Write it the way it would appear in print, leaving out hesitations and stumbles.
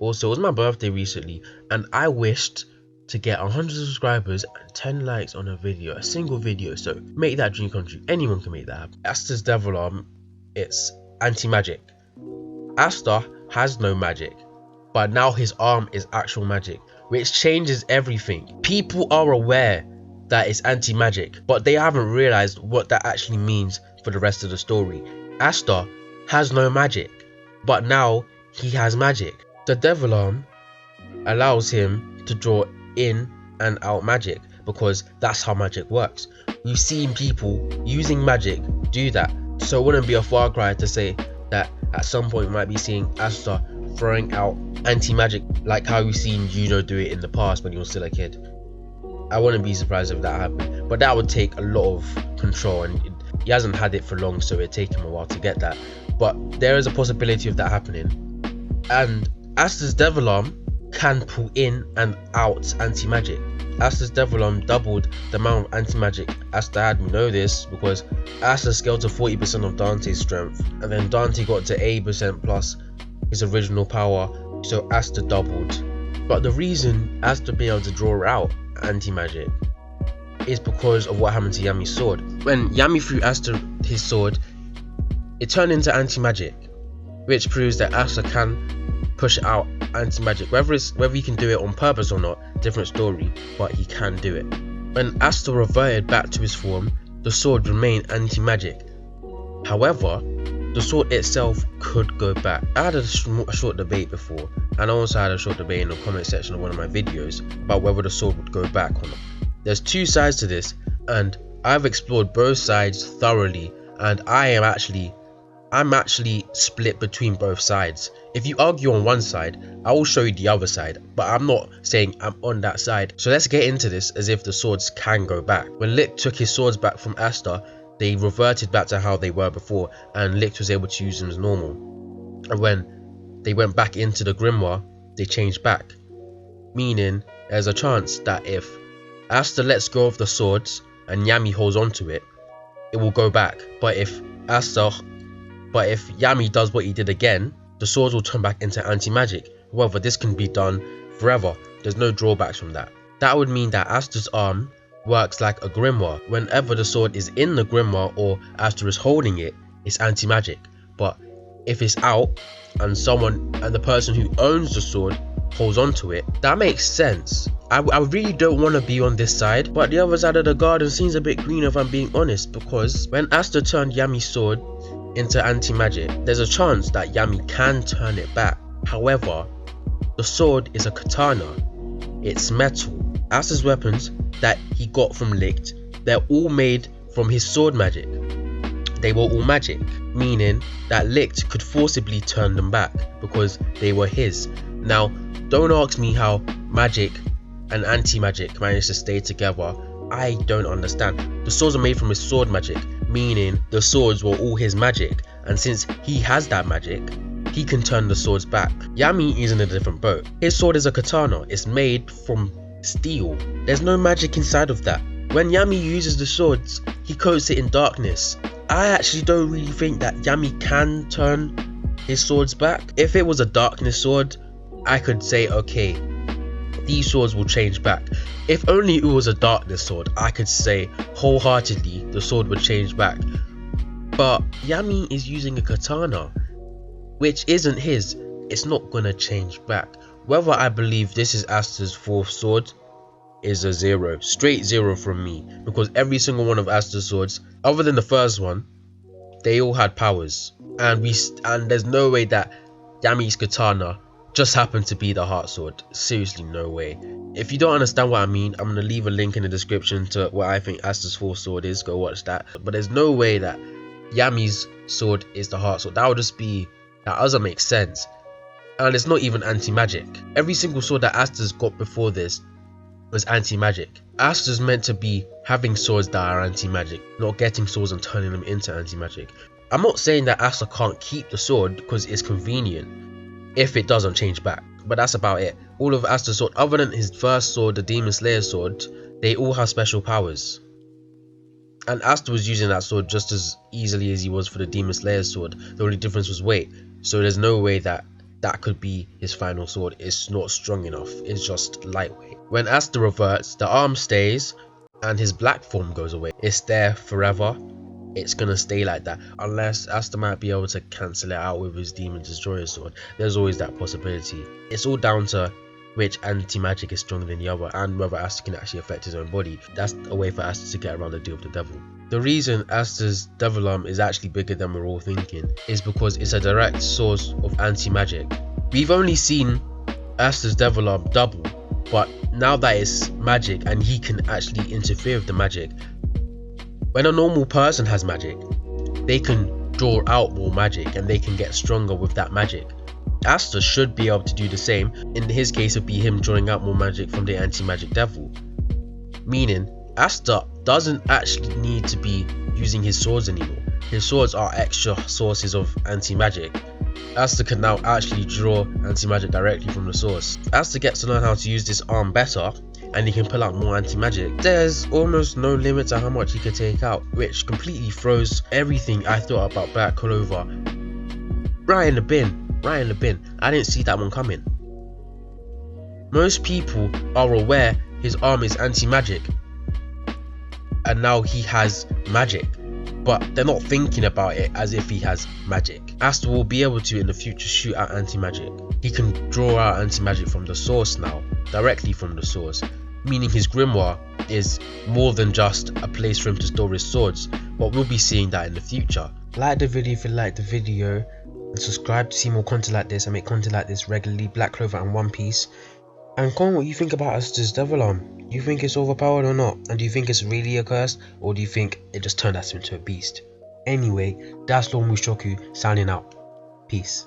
Also, it was my birthday recently, and I wished to get 100 subscribers and 10 likes on a video, a single video. So make that dream come true. Anyone can make that happen. Asta's devil arm, it's anti-magic. Asta has no magic, but now his arm is actual magic, which changes everything. People are aware that it's anti-magic, but they haven't realized what that actually means for the rest of the story. Asta has no magic, but now he has magic. The devil arm allows him to draw in and out magic, because that's how magic works. We've seen people using magic do that, so it wouldn't be a far cry to say that at some point we might be seeing Asta throwing out anti-magic, like how we've seen Juno do it in the past when he was still a kid. I wouldn't be surprised if that happened, but that would take a lot of control, and he hasn't had it for long, so it'd take him a while to get that. But there is a possibility of that happening. And Asta's devil arm can pull in and out anti-magic. Asta's devil arm doubled the amount of anti-magic Asta had. We know this because Asta scaled to 40% of Dante's strength, and then Dante got to 80% plus his original power, so Asta doubled. But the reason Asta being able to draw out anti-magic is because of what happened to Yami's sword. When Yami threw Asta his sword, it turned into anti-magic, which proves that Asta can push out anti-magic. Whether he can do it on purpose or not, different story, but he can do it. When Asta reverted back to his form, the sword remained anti-magic. However, the sword itself could go back. I had a short debate before, and I also had a short debate in the comment section of one of my videos about whether the sword would go back or not. There's two sides to this, and I've explored both sides thoroughly, and I'm actually split between both sides. If you argue on one side, I will show you the other side, but I'm not saying I'm on that side. So let's get into this as if the swords can go back. When Licht took his swords back from Asta, they reverted back to how they were before, and Licht was able to use them as normal. And when they went back into the grimoire, they changed back, meaning there's a chance that if Asta lets go of the swords and Yami holds on to it, it will go back. But if Yami does what he did again, the swords will turn back into anti-magic. However, this can be done forever. There's no drawbacks from that. That would mean that Asta's arm works like a grimoire. Whenever the sword is in the grimoire or Asta is holding it, it's anti-magic. But if it's out and the person who owns the sword holds onto it, that makes sense. I really don't want to be on this side, but the other side of the garden seems a bit green if I'm being honest, because when Asta turned Yami's sword into anti-magic, there's a chance that Yami can turn it back. However, the sword is a katana. It's metal. Asta's weapons that he got from Licht, they're all made from his sword magic. They were all magic, meaning that Licht could forcibly turn them back because they were his. Now, don't ask me how magic and anti-magic managed to stay together. I don't understand. The swords are made from his sword magic, meaning the swords were all his magic, and since he has that magic, he can turn the swords back. Yami is in a different boat. His sword is a katana. It's made from steel. There's no magic inside of that. When Yami uses the swords, he coats it in darkness. I actually don't really think that Yami can turn his swords back. If it was a darkness sword, I could say, okay, these swords will change back. If only it was a darkness sword, I could say wholeheartedly the sword would change back. But Yami is using a katana, which isn't his. It's not gonna change back. Whether I believe this is Asta's fourth sword is a 0, straight 0 from me, because every single one of Asta's swords, other than the first one, they all had powers, and there's no way that Yami's katana just happened to be the heart sword. Seriously, no way. If you don't understand what I mean, I'm gonna leave a link in the description to what I think Asta's fourth sword is. Go watch that. But there's no way that Yami's sword is the heart sword. That doesn't make sense. And it's not even anti-magic. Every single sword that Asta's got before this was anti-magic. Asta's meant to be having swords that are anti-magic, not getting swords and turning them into anti-magic. I'm not saying that Asta can't keep the sword because it's convenient if it doesn't change back, but that's about it. All of Asta's sword, other than his first sword, the Demon Slayer sword, they all have special powers. And Asta was using that sword just as easily as he was for the Demon Slayer sword. The only difference was weight. So there's no way that that could be his final sword. It's not strong enough, it's just lightweight. When Asta reverts, the arm stays and his black form goes away. It's there forever. It's gonna stay like that unless Asta might be able to cancel it out with his Demon Destroyer sword. There's always that possibility. It's all down to which anti-magic is stronger than the other and whether Asta can actually affect his own body. That's a way for Asta to get around the deal of the devil. The reason Asta's devil arm is actually bigger than we're all thinking is because it's a direct source of anti-magic. We've only seen Asta's devil arm double, but now that it's magic and he can actually interfere with the magic, when a normal person has magic, they can draw out more magic and they can get stronger with that magic. Asta should be able to do the same. In his case, it would be him drawing out more magic from the anti-magic devil. Meaning, Asta doesn't actually need to be using his swords anymore. His swords are extra sources of anti-magic. Asta can now actually draw anti-magic directly from the source. Asta gets to learn how to use this arm better, and he can pull out more anti-magic. There's almost no limit to how much he can take out, which completely throws everything I thought about Black Clover right in the bin. I didn't see that one coming. Most people are aware his arm is anti-magic and now he has magic, but they're not thinking about it as if he has magic. Asta will be able to in the future shoot out anti-magic. He can draw out anti-magic from the source now, directly from the source, meaning his grimoire is more than just a place for him to store his swords, but we'll be seeing that in the future. Like the video if you liked the video, and subscribe to see more content like this. I make content like this regularly, Black Clover and One Piece. And comment what you think about Asta's devil arm. Do you think it's overpowered or not? And do you think it's really a curse, or do you think it just turned Asta into a beast? Anyway, that's Lord Mushoku signing out. Peace.